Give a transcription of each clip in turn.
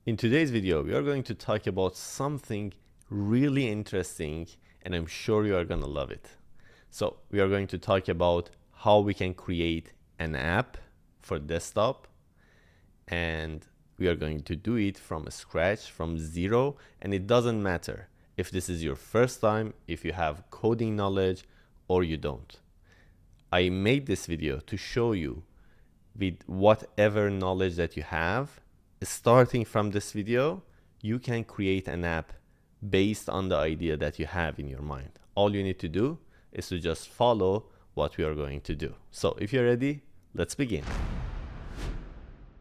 In today's video, we are going to talk about something really interesting, and I'm sure you are going to love it. So we are going to talk about how we can create an app for desktop, and we are going to do it from scratch, from zero, and it doesn't matter if this is your first time, if you have coding knowledge, or you don't. I made this video to show you with whatever knowledge that you have, starting from this video, you can create an app based on the idea that you have in your mind. All you need to do is to just follow what we are going to do. So if you're ready, let's begin.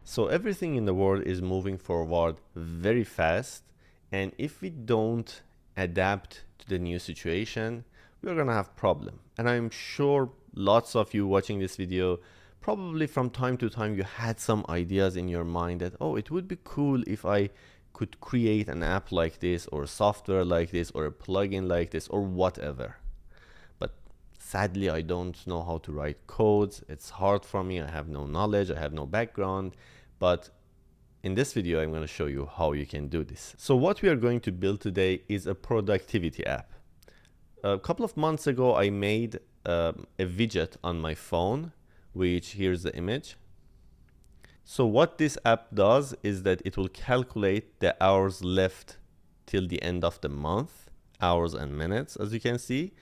So everything in the world is moving forward very fast, and if we don't adapt to the new situation, we're gonna have problem. And I'm sure lots of you watching this video, probably from time to time you had some ideas in your mind that, oh, it would be cool if I could create an app like this, or software like this, or a plugin like this, or whatever. But sadly, I don't know how to write codes. It's hard for me. I have no knowledge. I have no background. But in this video, I'm going to show you how you can do this. So what we are going to build today is a productivity app. A couple of months ago, I made a widget on my phone, which here's the image. So what this app does is that it will calculate the hours left till the end of the month, hours and minutes, as you can see.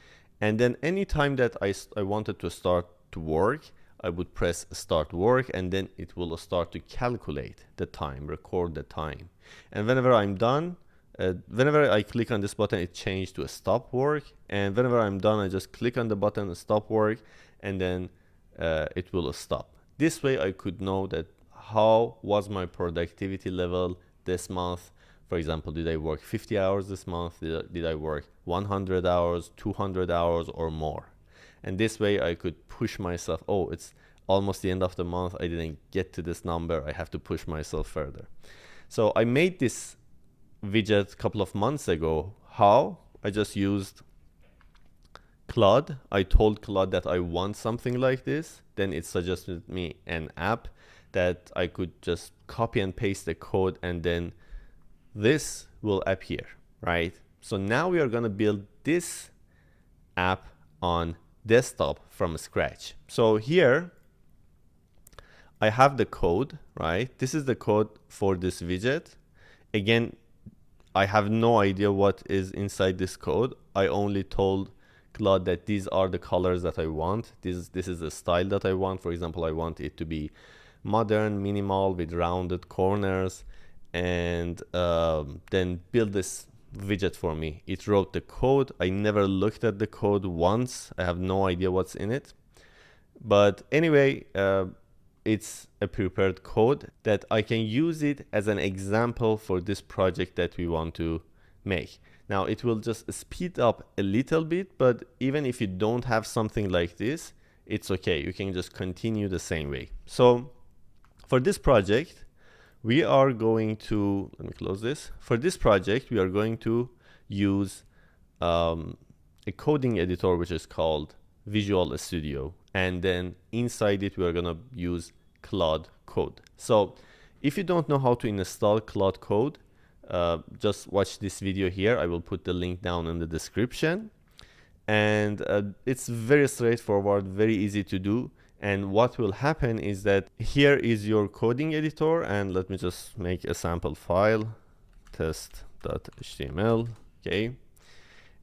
And then anytime that I wanted to start to work, I would press start work, and then it will start to calculate the time, record the time. And whenever I'm done, whenever I click on this button, it changes to a stop work. And whenever I'm done, I just click on the button stop work, and then it will stop. This way I could know that how was my productivity level this month. For example, did I work 50 hours this month? Did I work 100 hours, 200 hours or more? And this way I could push myself. Oh, it's almost the end of the month. I didn't get to this number. I have to push myself further. So I made this widget a couple of months ago. How? I just used Claude. I told Claude that I want something like this. Then it suggested me an app that I could just copy and paste the code, and then this will appear, right? So now we are going to build this app on desktop from scratch. So here I have the code, right? This is the code for this widget. Again, I have no idea what is inside this code. I only told Claude that these are the colors that I want. This is the style that I want. For example, I want it to be modern, minimal, with rounded corners, and then build this widget for me. It wrote the code. I never looked at the code once. I have no idea what's in it. But anyway, it's a prepared code that I can use it as an example for this project that we want to make. Now it will just speed up a little bit, but even if you don't have something like this, it's okay. You can just continue the same way. So for this project, we are going to, let me close this. For this project, we are going to use a coding editor, which is called Visual Studio. And then inside it, we are going to use Claude Code. So if you don't know how to install Claude Code, just watch this video here. I will put the link down in the description. And it's very straightforward, very easy to do. And what will happen is that here is your coding editor, and let me just make a sample file, test.html, okay?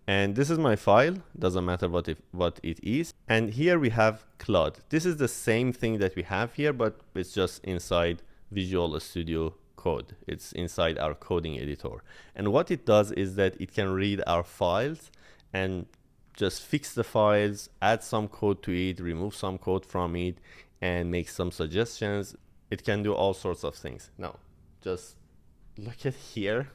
And this is my file, doesn't matter what it is. And here we have Claude. This is the same thing that we have here, but it's just inside Visual Studio Code. It's inside our coding editor. And what it does is that it can read our files and just fix the files, add some code to it, remove some code from it, and make some suggestions. It can do all sorts of things. Now, just look at here.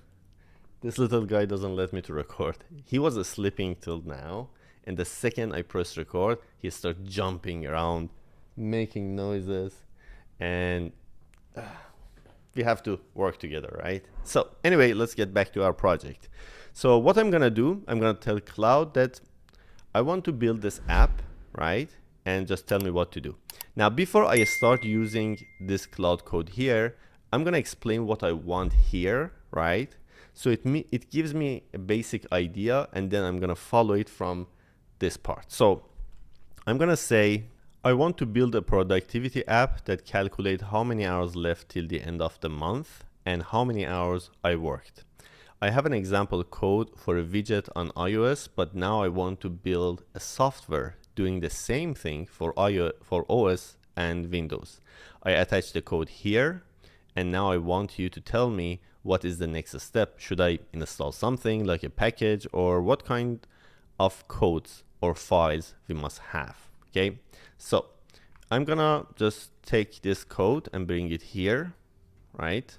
This little guy doesn't let me to record. He was sleeping till now, and the second I press record, he starts jumping around, making noises, and we have to work together, right? So anyway, let's get back to our project. So what I'm gonna do, I'm gonna tell Claude that I want to build this app, right? And just tell me what to do. Now, before I start using this Claude Code here, I'm gonna explain what I want here, right? So it gives me a basic idea, and then I'm gonna follow it from this part. So I'm gonna say, I want to build a productivity app that calculates how many hours left till the end of the month and how many hours I worked. I have an example code for a widget on iOS, but now I want to build a software doing the same thing for OS and Windows. I attach the code here, and now I want you to tell me what is the next step. Should I install something like a package, or what kind of codes or files we must have? Okay, so I'm gonna just take this code and bring it here, right?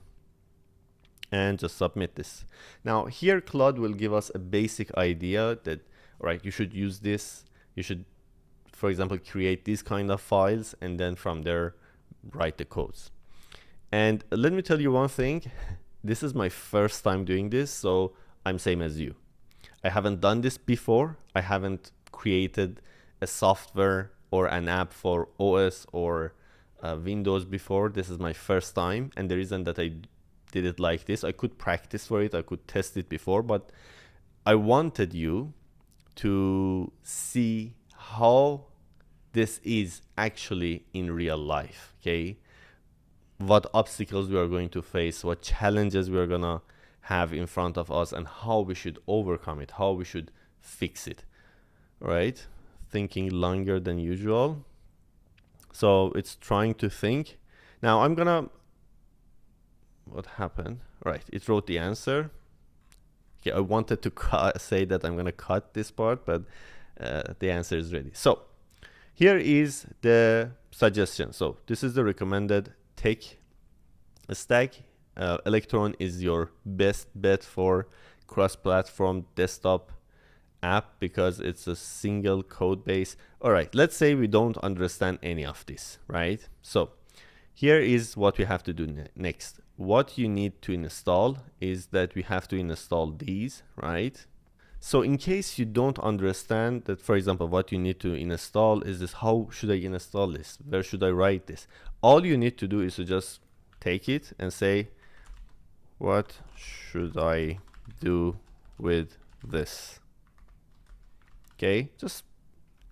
And just submit this. Now here Claude will give us a basic idea that, all right, you should use this. You should, for example, create these kind of files, and then from there, write the codes. And let me tell you one thing, this is my first time doing this, so I'm same as you. I haven't done this before. I haven't created a software or an app for OS or Windows before. This is my first time, and the reason that I did it like this, I could practice for it, I could test it before, but I wanted you to see how this is actually in real life, okay? What obstacles we are going to face, what challenges we are gonna have in front of us, and how we should overcome it, how we should fix it, right? Thinking longer than usual. So it's trying to think. Now I'm gonna, what happened? Right, it wrote the answer. Okay, I wanted to say that I'm gonna cut this part, but the answer is ready. So here is the suggestion. So this is the recommended tech stack. Electron is your best bet for cross-platform desktop app because it's a single code base. All right, let's say we don't understand any of this, right? So here is what we have to do next. What you need to install is that we have to install these, right? So in case you don't understand that, for example, what you need to install is this, how should I install this? Where should I write this? All you need to do is to just take it and say, what should I do with this? Okay, just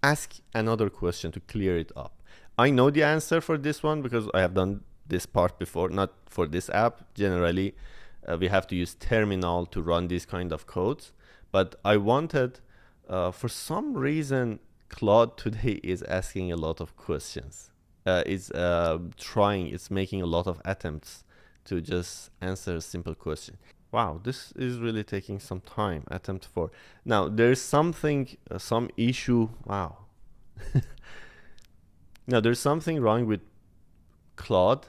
ask another question to clear it up. I know the answer for this one because I have done this part before, not for this app. Generally, we have to use terminal to run these kind of codes. But I wanted, for some reason, Claude today is asking a lot of questions. It's making a lot of attempts to just answer a simple question. Wow, this is really taking some time. Attempt 4. Now, there's something, some issue. Wow. Now, there's something wrong with Claude,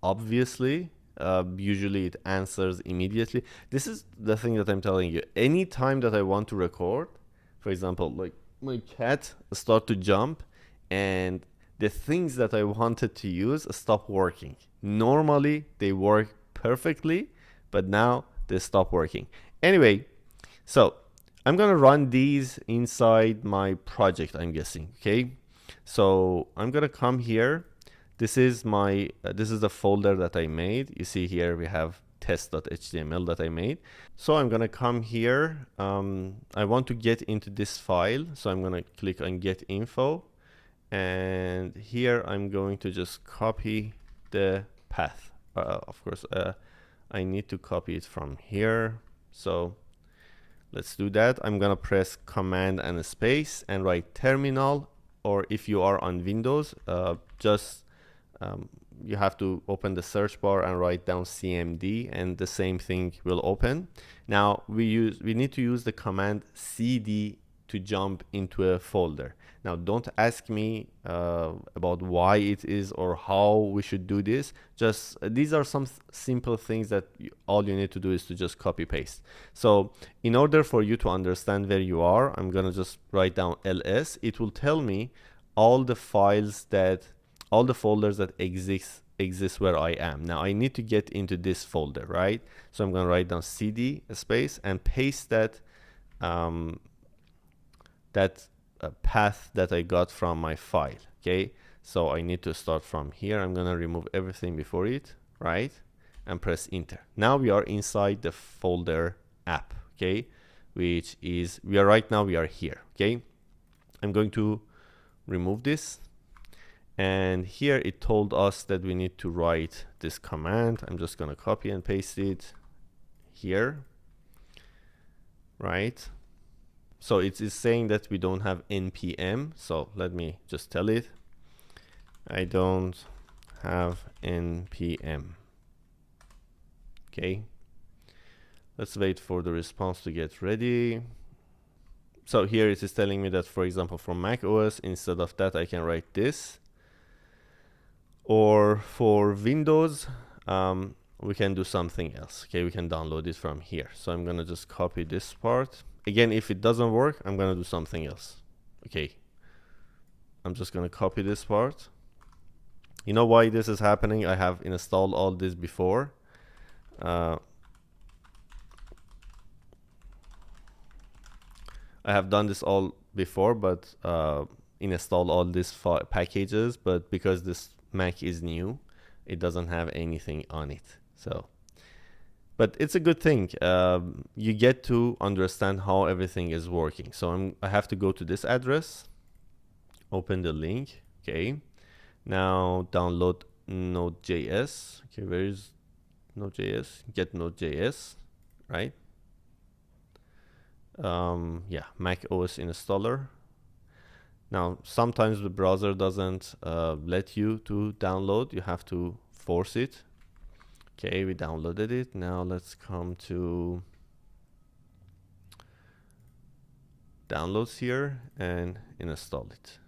obviously. Usually it answers immediately. This is the thing that I'm telling you. Anytime that I want to record, for example, like my cat start to jump and the things that I wanted to use stop working. Normally they work perfectly, but now they stop working. Anyway, so I'm gonna run these inside my project, I'm guessing, okay? So I'm gonna come here. This is my, this is the folder that I made. You see here we have test.html that I made. So I'm gonna come here. I want to get into this file. So I'm gonna click on get info. And here I'm going to just copy the path. Of course, I need to copy it from here. So let's do that. I'm gonna press Command and space and write terminal, or if you are on Windows, you have to open the search bar and write down CMD, and the same thing will open. Now we need to use the command CD to jump into a folder. Now don't ask me about why it is or how we should do this. Just these are some simple things that all you need to do is to just copy paste. So in order for you to understand where you are, I'm gonna just write down ls. It will tell me all the files that, all the folders that exist where I am. Now I need to get into this folder, right? So I'm gonna write down cd space and paste that path that I got from my file. Okay, so I need to start from here. I'm gonna remove everything before it, right? and press enter. Now we are inside the folder app, okay, which is we are here, okay. I'm going to remove this, and here it told us that we need to write this command. I'm just going to copy and paste it here, right? So it is saying that we don't have npm, so let me just tell it, I don't have npm. Okay, let's wait for the response to get ready. So here it is telling me that, for example, from macOS, instead of that, I can write this. Or for Windows, we can do something else. Okay, we can download it from here. So I'm gonna just copy this part. Again, if it doesn't work, I'm gonna do something else. Okay, I'm just gonna copy this part. You know why this is happening? I have installed all this before. I have done this all before, but installed all these packages, but because this Mac is new, it doesn't have anything on it. So, but it's a good thing. You get to understand how everything is working. So I have to go to this address, open the link. Okay, now download Node.js. Okay, where is Node.js? Get Node.js, right? Yeah, macOS installer. Now, sometimes the browser doesn't let you to download. You have to force it. Okay, we downloaded it. Now let's come to downloads here and install it.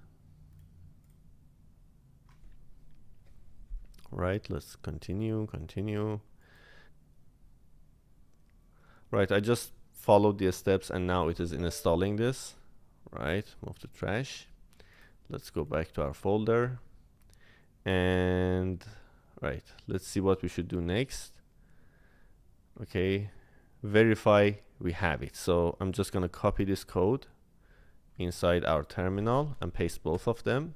Right, let's continue. Right, I just followed the steps and now it is installing this. Right, move to trash. Let's go back to our folder, and right, let's see what we should do next. Okay, verify we have it. So I'm just gonna copy this code inside our terminal and paste both of them.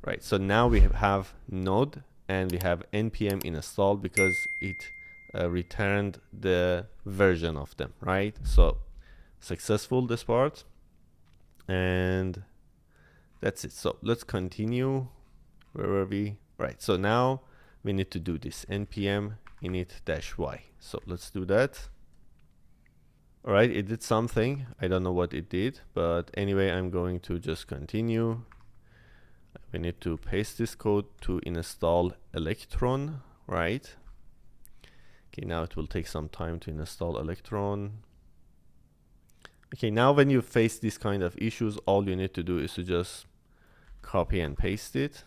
Right, so now we have Node and we have npm installed because it returned the version of them, right? So successful, this part, and that's it. So let's continue. Where were we? Right, so now we need to do this npm init-y. So let's do that. All right, it did something. I don't know what it did, but anyway, I'm going to just continue. We need to paste this code to install Electron, right? Okay, now it will take some time to install Electron. Okay, now when you face these kind of issues, all you need to do is to just copy and paste it.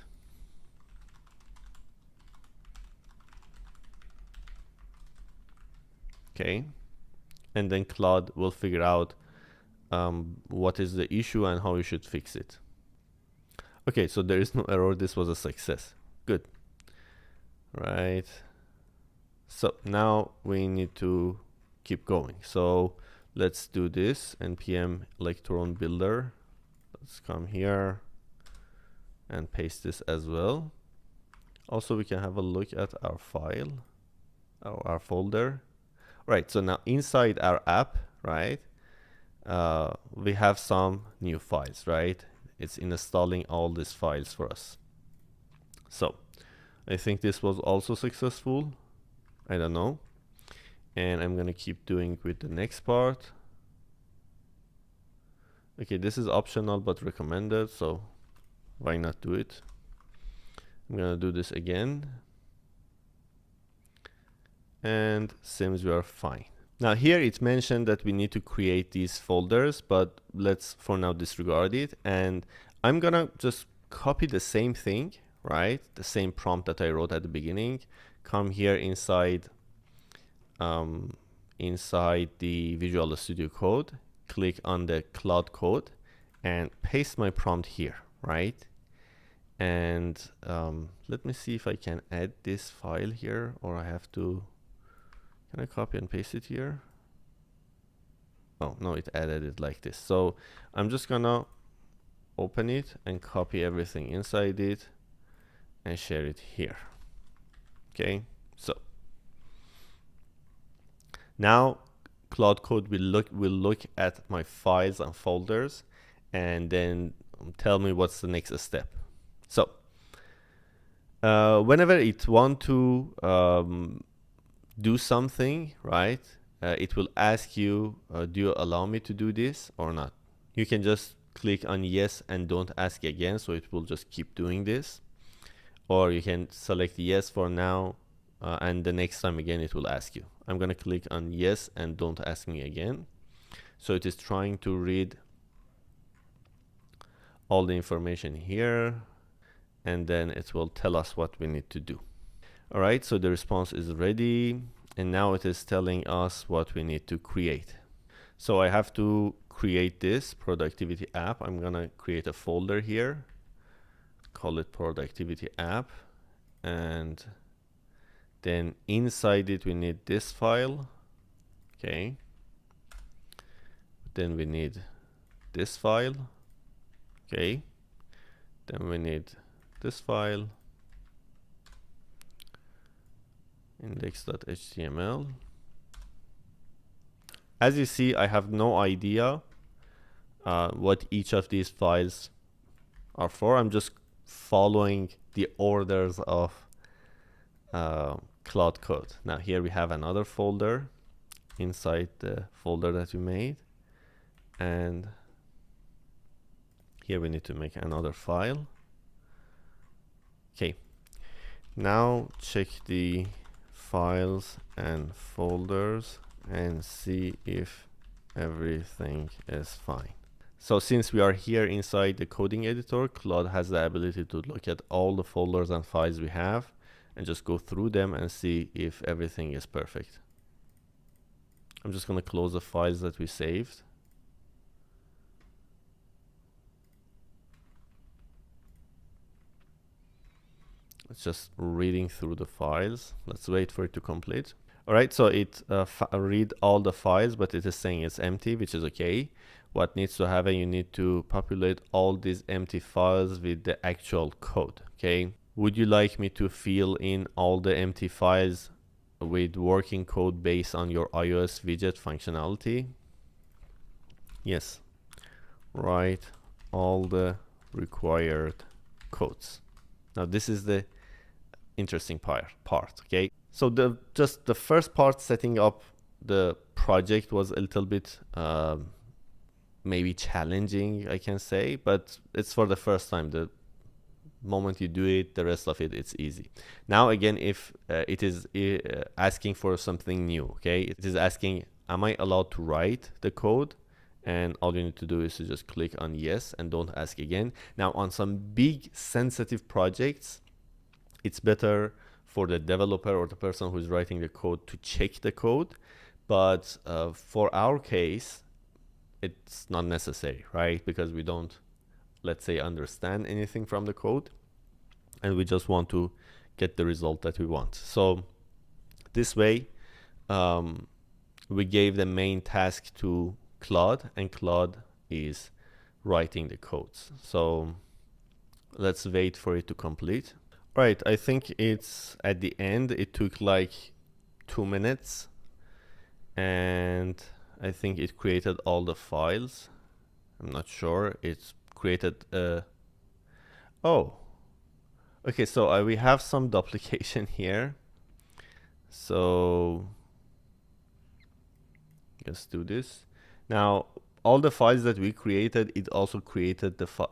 Okay, and then Claude will figure out what is the issue and how you should fix it. Okay, so there is no error. This was a success. Good. Right. So now we need to keep going. So let's do this npm electron builder. Let's come here and paste this as well. Also, we can have a look at our file, our folder. Right, so now inside our app, right, we have some new files, right? It's installing all these files for us. So I think this was also successful. I don't know. And I'm gonna keep doing with the next part. Okay, this is optional but recommended, so why not do it? I'm gonna do this again. And seems we are fine. Now here it mentioned that we need to create these folders, but let's for now disregard it. And I'm gonna just copy the same thing, right? The same prompt that I wrote at the beginning. Come here inside the Visual Studio Code, click on the Claude Code and paste my prompt here, right? And let me see if I can add this file here, or I have to. Can I copy and paste it here? Oh, no, it added it like this. So I'm just gonna open it and copy everything inside it and share it here. Okay, So now Claude Code will look at my files and folders and then tell me what's the next step. So whenever it want to do something, right, it will ask you, do you allow me to do this or not? You can just click on yes and don't ask again, so it will just keep doing this. Or you can select yes for now, and the next time again it will ask you. I'm gonna click on yes and don't ask me again. So it is trying to read all the information here, and then it will tell us what we need to do. All right, so the response is ready, and now it is telling us what we need to create. So I have to create this productivity app. I'm gonna create a folder here, call it productivity app, and then inside it we need this file. Okay, then we need this file. Okay, then we need this file, index.html. As you see, I have no idea what each of these files are for. I'm just following the orders of Claude Code. Now here we have another folder inside the folder that we made, and here we need to make another file. Okay, now check the files and folders and see if everything is fine. So since we are here inside the coding editor, Claude has the ability to look at all the folders and files we have and just go through them and see if everything is perfect. I'm just going to close the files that we saved. It's just reading through the files. Let's wait for it to complete. All right, so it read all the files, but it is saying it's empty, which is okay. What needs to happen, you need to populate all these empty files with the actual code, okay? Would you like me to fill in all the empty files with working code based on your iOS widget functionality? Yes, write all the required codes. Now this is the interesting part, okay? So just the first part, setting up the project, was a little bit maybe challenging, I can say, but it's for the first time. The moment you do it, the rest of it, it's easy. Now again, if it is asking for something new, okay, it is asking, am I allowed to write the code? And all you need to do is to just click on yes and don't ask again. Now on some big sensitive projects, it's better for the developer or the person who's writing the code to check the code, but for our case it's not necessary, right? Because we don't, let's say, understand anything from the code, and we just want to get the result that we want. So this way we gave the main task to Claude, and Claude is writing the codes. So let's wait for it to complete. Right, I think it's at the end. It took like 2 minutes, and I think it created all the files. I'm not sure. It's created oh, okay, so we have some duplication here. So let's do this. Now all the files that we created, it also created the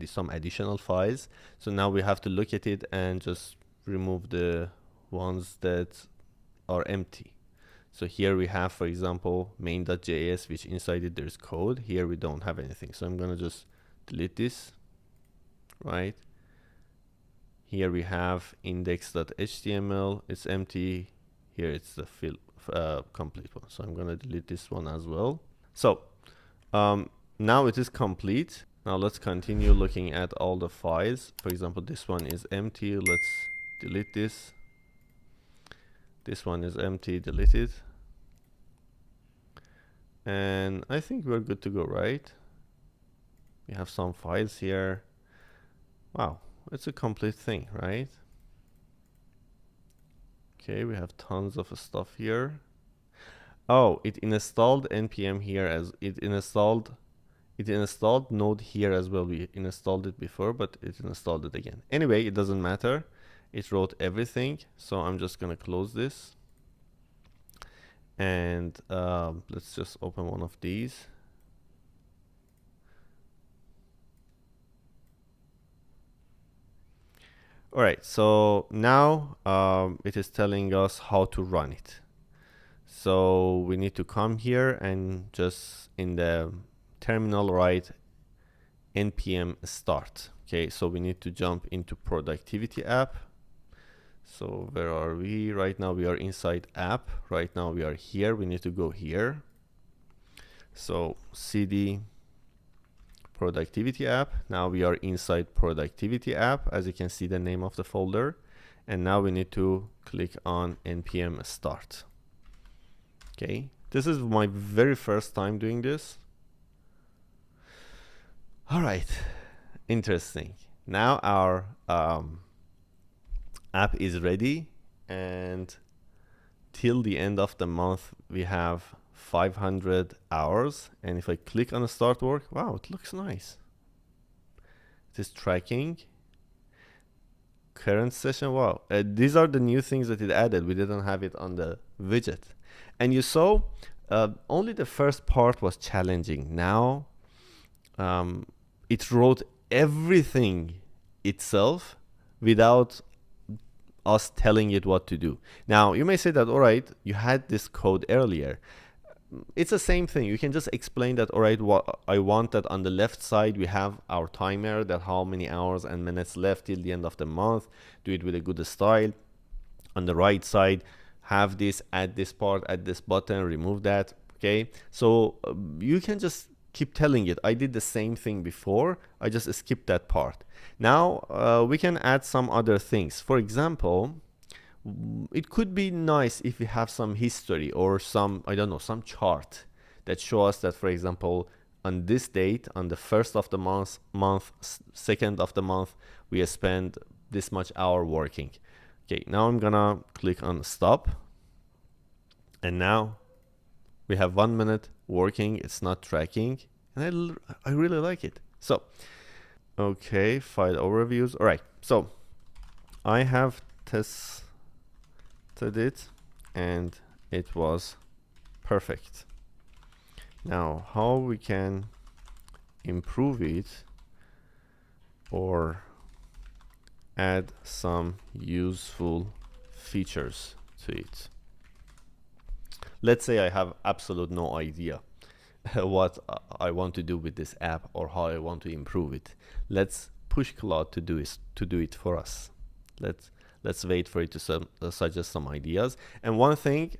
some additional files. So now we have to look at it and just remove the ones that are empty. So here we have, for example, main.js, which inside it there's code. Here we don't have anything. So I'm gonna just delete this, right? Here we have index.html, it's empty. Here it's the complete one. So I'm gonna delete this one as well. So now it is complete. Now let's continue looking at all the files. For example, this one is empty. Let's delete this. This one is empty, delete it. And I think we're good to go, right? We have some files here. Wow, it's a complete thing, right? Okay, we have tons of stuff here. Oh, it installed npm here as it installed Node here as well. We installed it before, but it installed it again. Anyway, it doesn't matter. It wrote everything. So I'm just gonna close this. And let's just open one of these. All right, so now it is telling us how to run it. So we need to come here and just in the terminal write npm start. Okay, so we need to jump into productivity app. So where are we? Right now we are inside app. Right now we are here. We need to go here. So cd productivity app. Now we are inside productivity app, as you can see the name of the folder. And now we need to click on npm start. Okay, this is my very first time doing this. All right, interesting. Now our app is ready, and till the end of the month we have 500 hours. And if I click on start work, wow, it looks nice. It is tracking current session. Wow, these are the new things that it added. We didn't have it on the widget. And you saw only the first part was challenging. Now it wrote everything itself without us telling it what to do. Now you may say that, all right, you had this code earlier. It's the same thing. You can just explain that, all right, what I want that on the left side we have our timer, that how many hours and minutes left till the end of the month. Do it with a good style. On the right side, have this, add this part, add this button, remove that. Okay, so you can just keep telling it. I did the same thing before. I just skipped that part. Now we can add some other things. For example, it could be nice if we have some history or some, I don't know, some chart that shows us that, for example, on this date, on the 1st of the month, 2nd of the month, we spend this much hour working. Okay, now I'm gonna click on stop. And now we have 1 minute working. It's not tracking. And I really like it. So, okay, file overviews. All right, so I have tested it and it was perfect. Now how we can improve it or add some useful features to it. Let's say I have absolute no idea what I want to do with this app or how I want to improve it. Let's push Claude to do it for us. Let's wait for it to suggest some ideas. And one thing,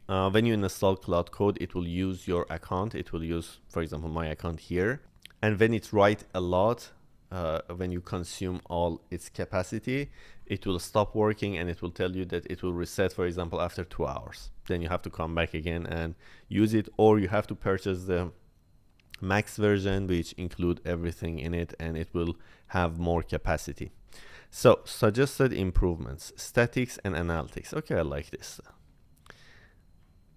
when you install Claude Code, it will use your account. It will use, for example, my account here. And when it writes a lot, when you consume all its capacity, it will stop working and it will tell you that it will reset, for example, after 2 hours. Then you have to come back again and use it, or you have to purchase the max version, which include everything in it, and it will have more capacity. So suggested improvements, statics and analytics. Okay, I like this.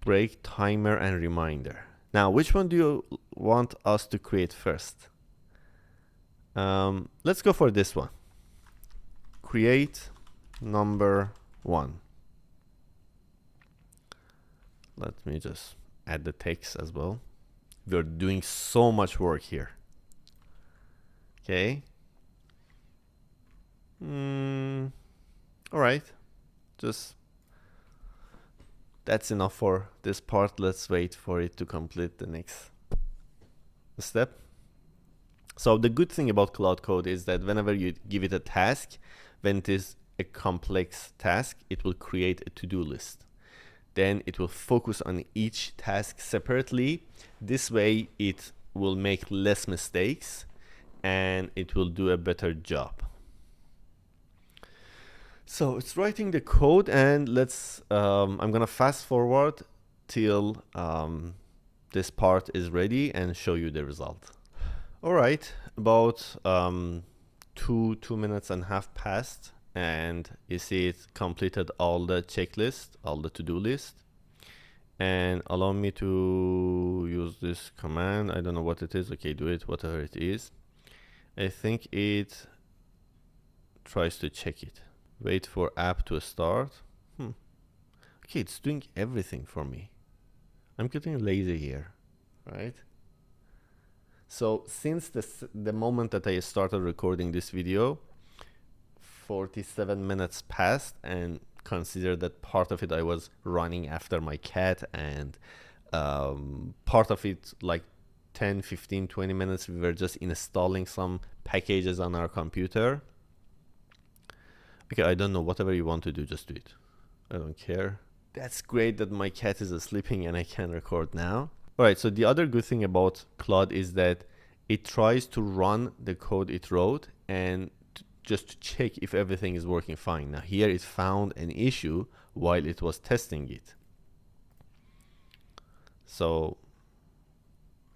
Break, timer, and reminder. Now, which one do you want us to create first? Let's go for this one. Create number 1. Let me just add the text as well. We're doing so much work here. Okay. All right. Just that's enough for this part. Let's wait for it to complete the next step. So the good thing about Claude Code is that whenever you give it a task, when it is a complex task, it will create a to-do list. Then it will focus on each task separately. This way it will make less mistakes and it will do a better job. So it's writing the code, and let's I'm gonna fast forward till this part is ready and show you the result. All right, about 2 minutes and a half passed, and you see it completed all the checklist, all the to-do list. And allow me to use this command. I don't know what it is. Okay, do it, whatever it is. I think it tries to check it. Wait for app to start. Okay, it's doing everything for me. I'm getting lazy here, right? So since the moment that I started recording this video, 47 minutes passed, and consider that part of it I was running after my cat, and part of it, like 10, 15, 20 minutes, we were just installing some packages on our computer. Okay, I don't know, whatever you want to do, just do it. I don't care. That's great that my cat is sleeping and I can record now. All right, so the other good thing about Claude is that it tries to run the code it wrote and just to check if everything is working fine. Now here it found an issue while it was testing it. So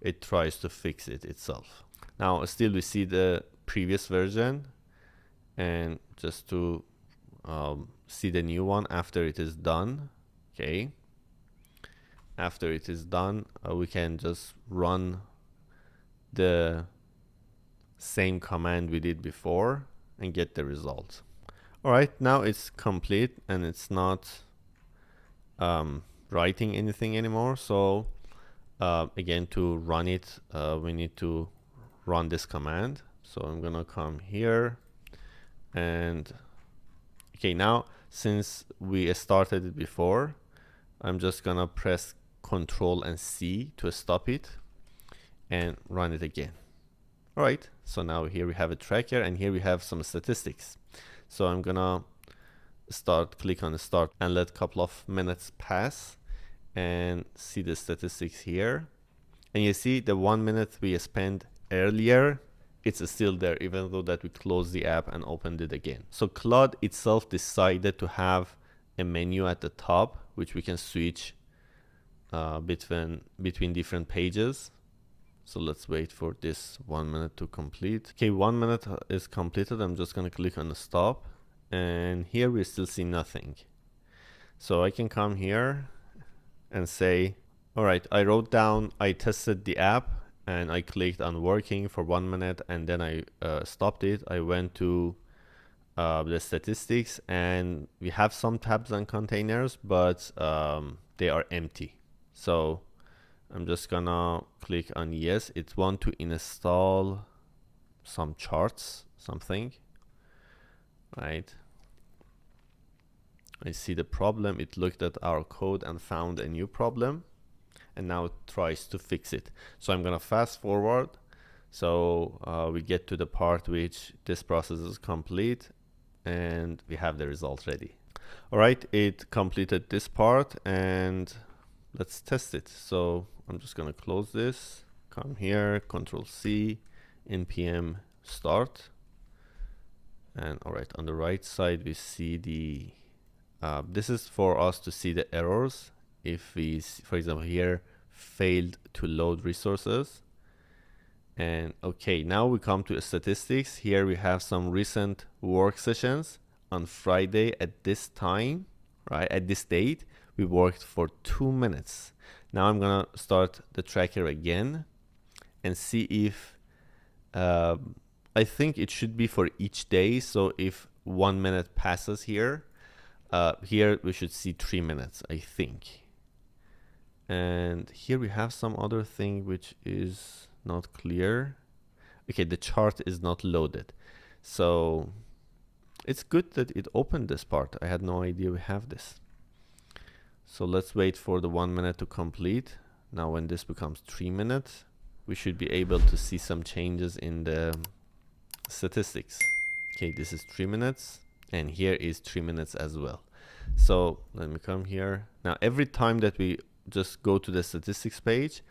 it tries to fix it itself. Now still we see the previous version, and just to see the new one after it is done. Okay. After it is done, we can just run the same command we did before and get the result. All right, now it's complete and it's not writing anything anymore. So again, to run it, we need to run this command. So I'm gonna come here, and okay, now since we started it before, I'm just gonna press Control and C to stop it and run it again. All right, so now here we have a tracker, and here we have some statistics. So I'm gonna click on start and let a couple of minutes pass and see the statistics here. And you see the 1 minute we spent earlier, it's still there, even though that we closed the app and opened it again. So Claude itself decided to have a menu at the top, which we can switch between different pages. So let's wait for this 1 minute to complete. Okay, 1 minute is completed. I'm just gonna click on the stop, and here we still see nothing. So I can come here and say, all right, I wrote down, I tested the app, and I clicked on working for 1 minute, and then I stopped it. I went to the statistics, and we have some tabs and containers, but they are empty. So I'm just gonna click on yes. It wants to install some charts, something, right? I see the problem. It looked at our code and found a new problem, and now it tries to fix it. So I'm gonna fast forward. So we get to the part which this process is complete, and we have the result ready. All right, it completed this part, and let's test it. So I'm just gonna close this, come here, Control C, npm start. And all right, on the right side, we see the, this is for us to see the errors. If we, for example, here, failed to load resources. And okay, now we come to statistics. Here we have some recent work sessions on Friday at this time, right? At this date, we worked for 2 minutes. Now I'm gonna start the tracker again and see if, I think it should be for each day. So if 1 minute passes here, here we should see 3 minutes, I think. And here we have some other thing which is not clear. Okay, the chart is not loaded. So it's good that it opened this part. I had no idea we have this. So let's wait for the 1 minute to complete. Now when this becomes 3 minutes, we should be able to see some changes in the statistics. Okay, this is 3 minutes, and here is 3 minutes as well. So let me come here. Now every time that we just go to the statistics page,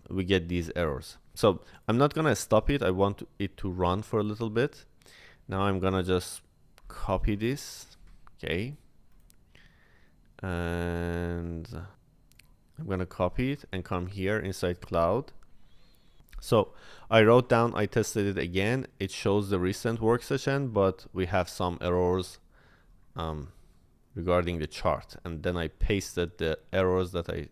we get these errors. So I'm not gonna stop it. I want it to run for a little bit. Now I'm gonna just copy this, okay? And I'm gonna copy it and come here inside Claude. So I wrote down, I tested it again. It shows the recent work session, but we have some errors regarding the chart. And then I pasted the errors that I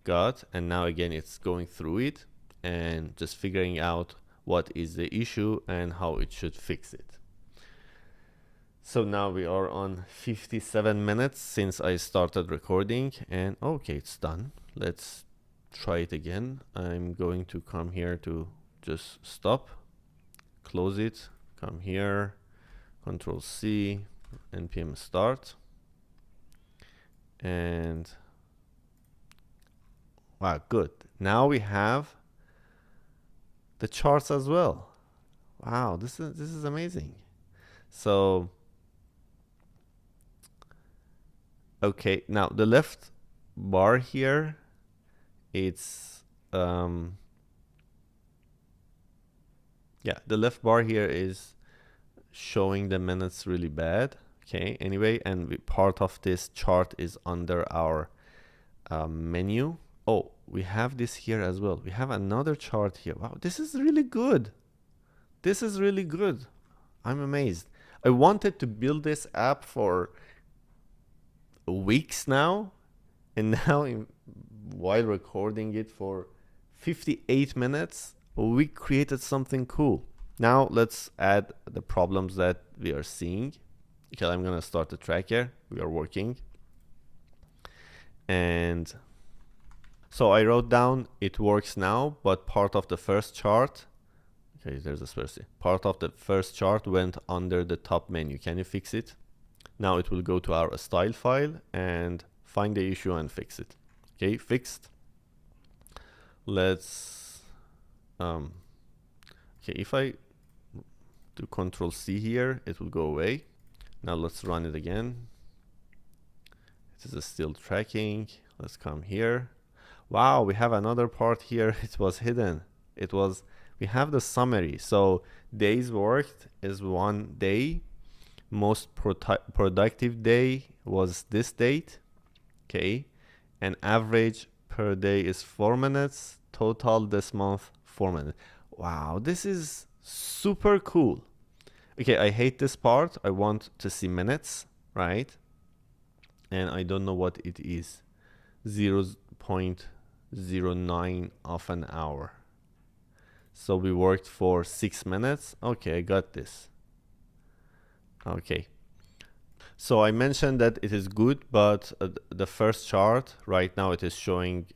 got. And now again, it's going through it and just figuring out what is the issue and how it should fix it. So now we are on 57 minutes since I started recording, and okay, it's done. Let's try it again. I'm going to come here to just stop, close it, come here, Control C, npm start, and wow, good. Now we have the charts as well. Wow, this is amazing. So okay, now the left bar here, it's yeah, the left bar here is showing the minutes really bad. Okay, anyway, and part of this chart is under our menu. Oh, we have this here as well. We have another chart here. Wow, this is really good. This is really good. I'm amazed. I wanted to build this app for weeks now, and now while recording it for 58 minutes, we created something cool. Now let's add the problems that we are seeing. Okay, I'm gonna start the tracker. We are working. And so I wrote down it works now, but part of the first chart, okay, there's a space. Part of the first chart went under the top menu. Can you fix it? Now it will go to our style file and find the issue and fix it. Okay, fixed. Let's, okay, if I do Control C here, it will go away. Now let's run it again. This is still tracking. Let's come here. Wow, we have another part here. It was hidden. We have the summary. So days worked is 1 day. Most productive day was this date. Okay. And average per day is 4 minutes. Total this month, 4 minutes. Wow, this is super cool. Okay, I hate this part. I want to see minutes, right? And I don't know what it is. 0.09 of an hour. So we worked for 6 minutes. Okay, I got this. Okay. So I mentioned that it is good, but the first chart right now it is showing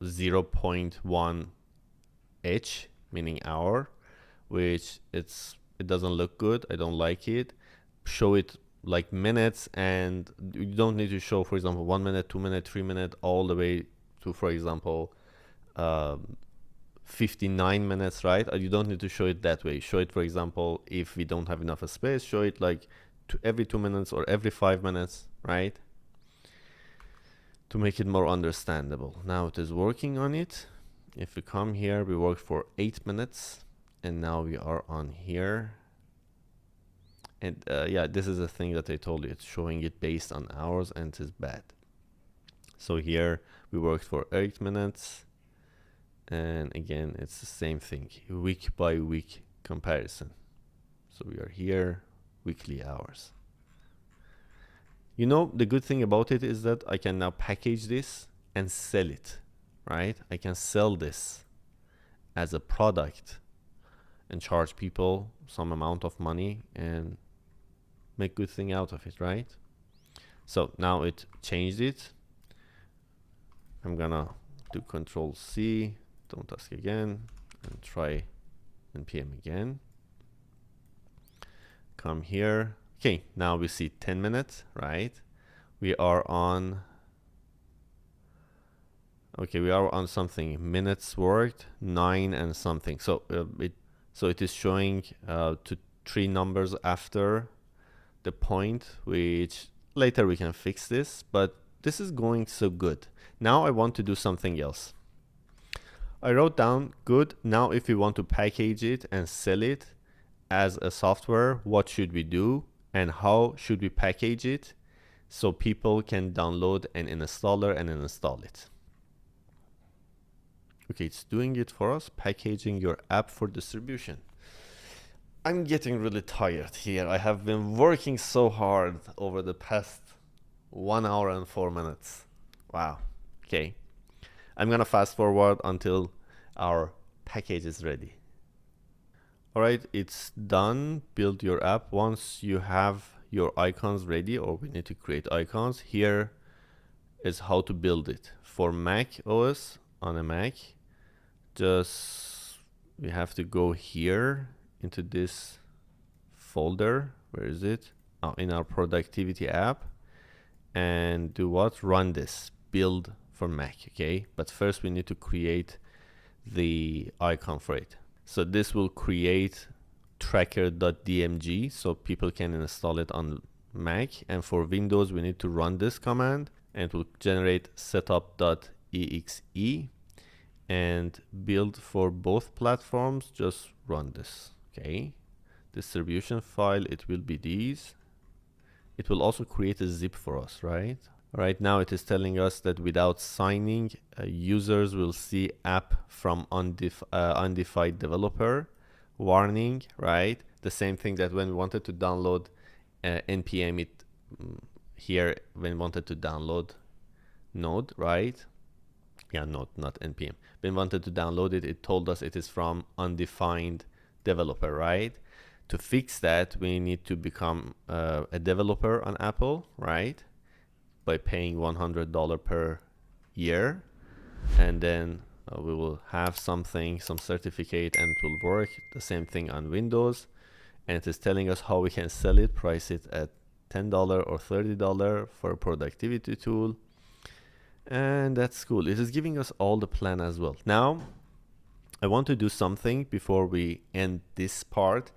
0.1 h, meaning hour, which it doesn't look good. I don't like it. Show it like minutes, and you don't need to show, for example, 1 minute, 2 minute, 3 minute, all the way to, for example, 59 minutes, right? You don't need to show it that way. Show it, for example, if we don't have enough space, show it like every 2 minutes or every 5 minutes, right? To make it more understandable. Now it is working on it. If we come here, we worked for 8 minutes, and now we are on here. And yeah, this is the thing that I told you. It's showing it based on hours, and it is bad. So here we worked for 8 minutes. And again, it's the same thing, week by week comparison. So we are here, weekly hours. You know, the good thing about it is that I can now package this and sell it, right? I can sell this as a product and charge people some amount of money and make good thing out of it, right? So now it changed it. I'm gonna do Control C, don't ask again, and try npm again. Come here. Okay, now we see 10 minutes, right? We are on, okay, we are on something, minutes worked, 9 and something. So it is showing to 3 numbers after the point, which later we can fix this, but this is going so good. Now I want to do something else. I wrote down, good, now if we want to package it and sell it as a software, what should we do and how should we package it so people can download an installer and install it? Okay, it's doing it for us, packaging your app for distribution. I'm getting really tired here. I have been working so hard over the past 1 hour and 4 minutes. Wow. Okay. I'm gonna fast forward until our package is ready. All right, it's done. Build your app. Once you have your icons ready, or we need to create icons, here is how to build it. For Mac OS, on a Mac, just we have to go here into this folder. Where is it? Oh, in our productivity app, and do what? Run this build for Mac. Okay, but first we need to create the icon for it. So this will create tracker.dmg so people can install it on Mac, and for Windows we need to run this command and it will generate setup.exe, and build for both platforms. Just run this. Okay, distribution file, it will be these. It will also create a zip for us, right? Right now it is telling us that without signing, users will see app from undefined developer warning, right? The same thing that when we wanted to download npm it here, when we wanted to download Node, right? Yeah, Node, not npm. When we wanted to download it, it told us it is from undefined developer, right? To fix that, we need to become a developer on Apple, right? By paying $100 per year, and then we will have some certificate, and it will work. The same thing on Windows, and it is telling us how we can sell it, price it at $10 or $30 for a productivity tool, and that's cool. It is giving us all the plan as well. Now I want to do something before we end this part.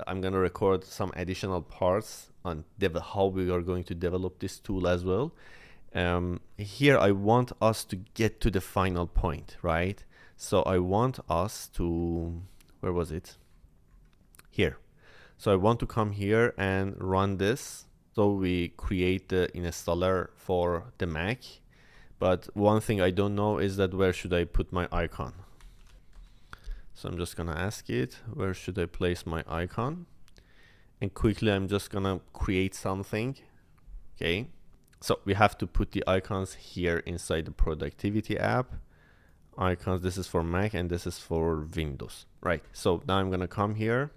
I'm gonna record some additional parts on how we are going to develop this tool as well. Here I want us to get to the final point, right? So I want us to, where was it? Here. So I want to come here and run this. So we create the installer for the Mac. But one thing I don't know is that where should I put my icon? So I'm just gonna ask it, where should I place my icon? And quickly I'm just gonna create something. Okay, so we have to put the icons here inside the productivity app. Icons, this is for Mac and this is for Windows, right? So now I'm gonna come here,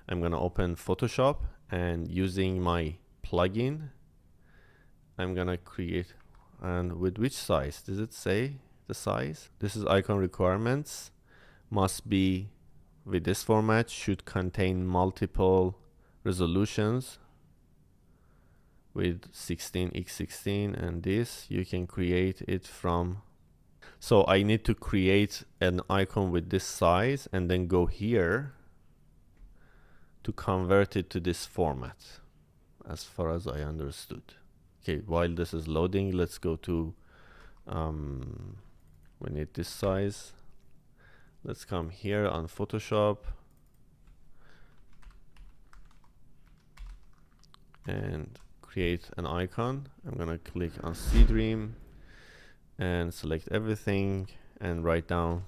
I'm gonna open Photoshop, and using my plugin I'm gonna create, and with which size does it say the size? This is icon requirements, must be with this format, should contain multiple resolutions with 16x16, and this you can create it from. So I need to create an icon with this size and then go here to convert it to this format, as far as I understood. Okay, while this is loading, let's go to we need this size. Let's come here on Photoshop and create an icon. I'm gonna click on Seedream and select everything and write down.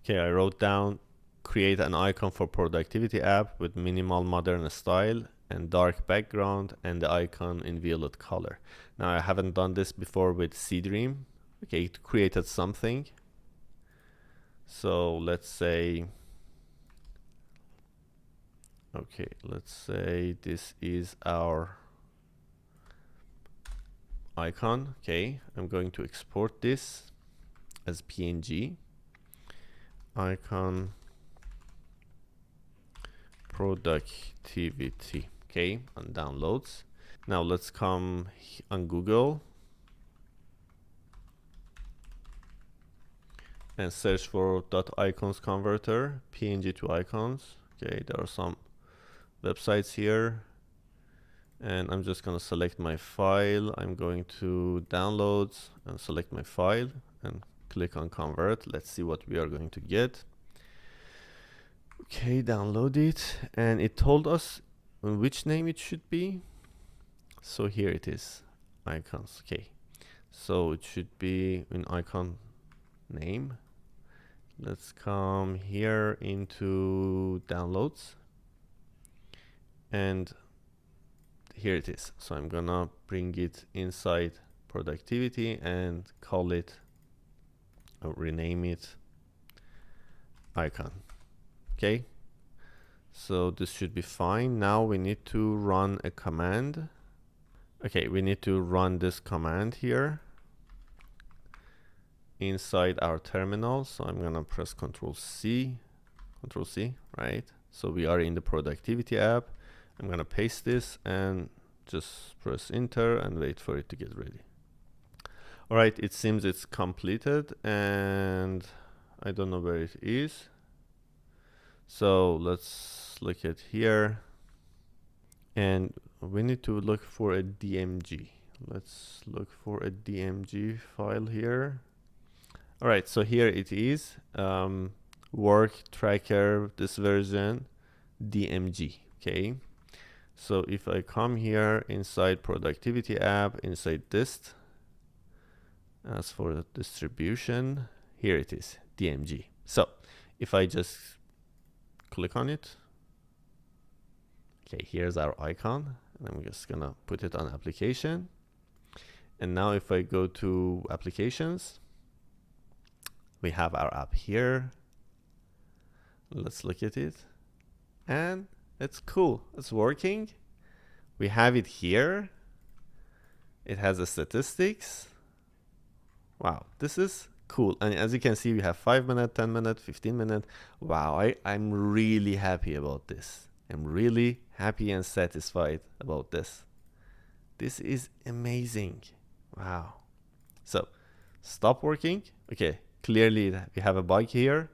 Okay, I wrote down create an icon for productivity app with minimal modern style and dark background and the icon in violet color. Now I haven't done this before with Seedream. Okay, it created something. So let's say, okay, let's say this is our icon. Okay, I'm going to export this as PNG. Icon productivity. Okay, on downloads. Now let's come on Google and search for .icons converter, PNG to icons. Okay, there are some websites here, and I'm just gonna select my file. I'm going to downloads and select my file and click on convert. Let's see what we are going to get. Okay, download it, and it told us which name it should be. So here it is, icons. Okay, so it should be in icon name. Let's come here into downloads, and here it is. So I'm gonna bring it inside productivity and call it, rename it icon. Okay, so this should be fine. Now we need to run a command. Okay, we need to run this command here inside our terminal. So I'm gonna press Control C, right? So we are in the productivity app. I'm gonna paste this and just press enter and wait for it to get ready. All right, it seems it's completed and I don't know where it is. So let's look at here, and we need to look for a DMG. Let's look for a DMG file here. All right, so here it is, work tracker, this version, DMG, okay? So if I come here inside productivity app, inside dist, as for the distribution, here it is, DMG. So if I just click on it, okay, here's our icon, and I'm just gonna put it on application. And now if I go to applications, we have our app here. Let's look at it, and it's cool, it's working. We have it here. It has the statistics. Wow, this is cool. And as you can see, we have 5 minutes, 10 minutes, 15 minutes. Wow, I'm really happy about this. I'm really happy and satisfied about this. This is amazing. Wow. So stop working. Okay, clearly we have a bug here,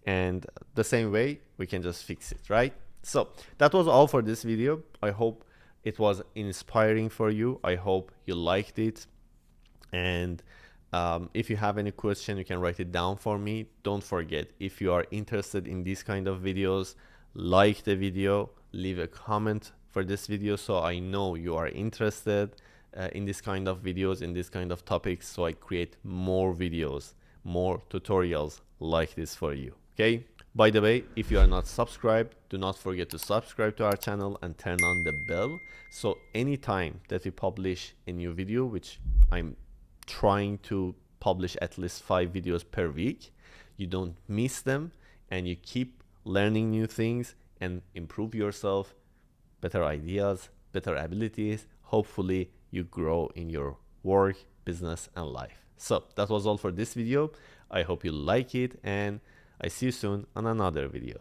and the same way we can just fix it, right? So that was all for this video. I hope it was inspiring for you. I hope you liked it. And if you have any question, you can write it down for me. Don't forget, if you are interested in these kind of videos, like the video, leave a comment for this video so I know you are interested in this kind of videos, in this kind of topics, so I create more videos, more tutorials like this for you. Okay, by the way, if you are not subscribed, do not forget to subscribe to our channel and turn on the bell, so anytime that we publish a new video, which I'm trying to publish at least 5 videos per week, you don't miss them, and you keep learning new things and improve yourself, better ideas, better abilities. Hopefully you grow in your work, business, and life. So that was all for this video. I hope you like it, and I see you soon on another video.